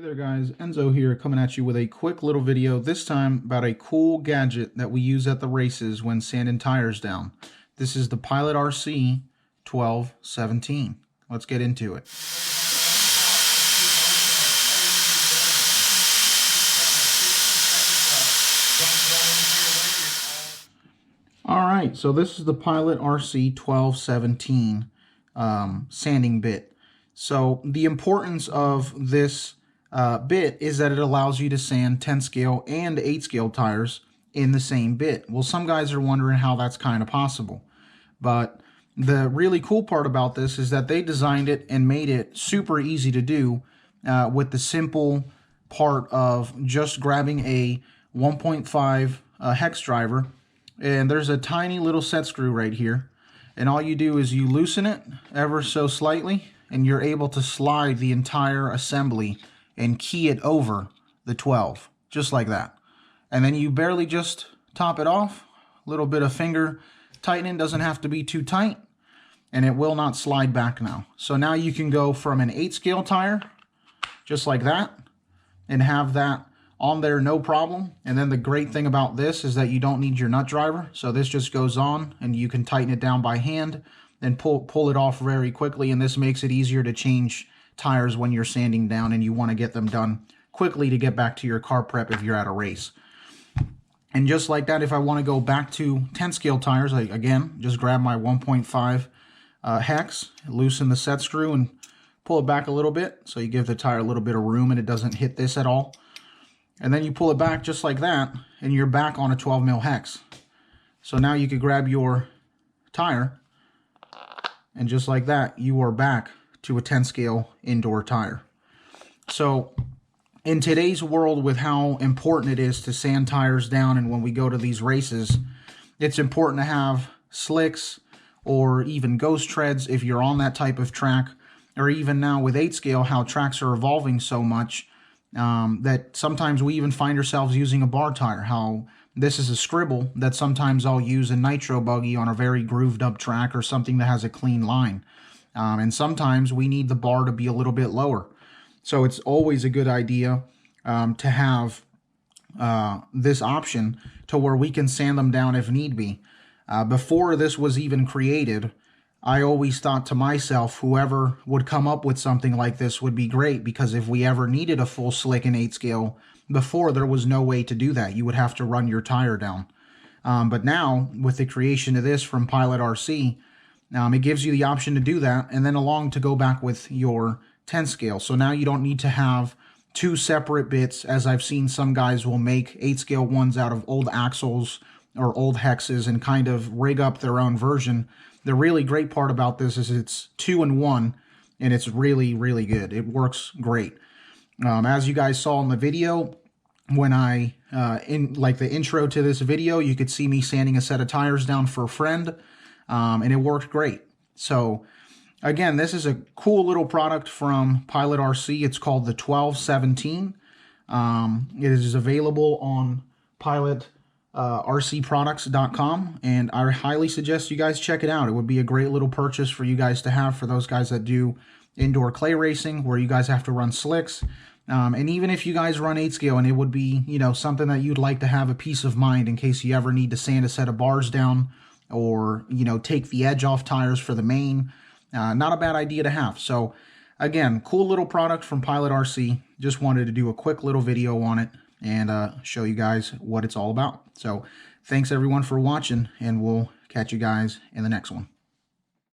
Hey there guys, Enzo here coming at you with a quick little video, this time about a cool gadget that we use at the races when sanding tires down. This is the Pilot RC 1217. Let's get into it. Alright, so this is the Pilot RC 1217 sanding bit. So the importance of this bit is that it allows you to sand 10 scale and 8 scale tires in the same bit. Well, some guys are wondering how that's kind of possible, but the really cool part about this is that they designed it and made it super easy to do with the simple part of just grabbing a 1.5 hex driver, and there's a tiny little set screw right here, and all you do is you loosen it ever so slightly and you're able to slide the entire assembly and key it over the 12, just like that. And then you barely just top it off. A little bit of finger tightening, doesn't have to be too tight, and it will not slide back now. So now you can go from an 8 scale tire, just like that, and have that on there no problem. And then the great thing about this is that you don't need your nut driver. So this just goes on and you can tighten it down by hand and pull it off very quickly. And this makes it easier to change tires when you're sanding down and you want to get them done quickly to get back to your car prep if you're at a race. And just like that, if I want to go back to 10 scale tires, I again just grab my 1.5 hex, loosen the set screw and pull it back a little bit so you give the tire a little bit of room and it doesn't hit this at all. And then you pull it back just like that and you're back on a 12 mil hex. So now you could grab your tire and just like that you are back to a 10 scale indoor tire. So in today's world, with how important it is to sand tires down, and when we go to these races, it's important to have slicks or even ghost treads if you're on that type of track, or even now with 8 scale, how tracks are evolving so much that sometimes we even find ourselves using a bar tire. How this is a scribble that sometimes I'll use a nitro buggy on a very grooved up track or something that has a clean line. And sometimes we need the bar to be a little bit lower. So it's always a good idea to have this option to where we can sand them down if need be. Before this was even created, I always thought to myself, whoever would come up with something like this would be great, because if we ever needed a full slick in 8 scale, before there was no way to do that. You would have to run your tire down. But now, with the creation of this from Pilot RC, it gives you the option to do that, and then along to go back with your 10 scale. So now you don't need to have two separate bits, as I've seen some guys will make 8 scale ones out of old axles or old hexes and kind of rig up their own version. The really great part about this is it's 2-in-1, and it's really, really good. It works great. As you guys saw in the video, when I, in like the intro to this video, you could see me sanding a set of tires down for a friend, and it worked great. So again, this is a cool little product from Pilot RC. It's called the 1217. It is available on PilotRCProducts.com, and I highly suggest you guys check it out. It would be a great little purchase for you guys to have, for those guys that do indoor clay racing where you guys have to run slicks. And even if you guys run 8 scale, and it would be, you know, something that you'd like to have a peace of mind in case you ever need to sand a set of bars down, or, you know, take the edge off tires for the main. Not a bad idea to have. So again, cool little product from Pilot RC. Just wanted to do a quick little video on it and show you guys what it's all about. So thanks everyone for watching, and we'll catch you guys in the next one.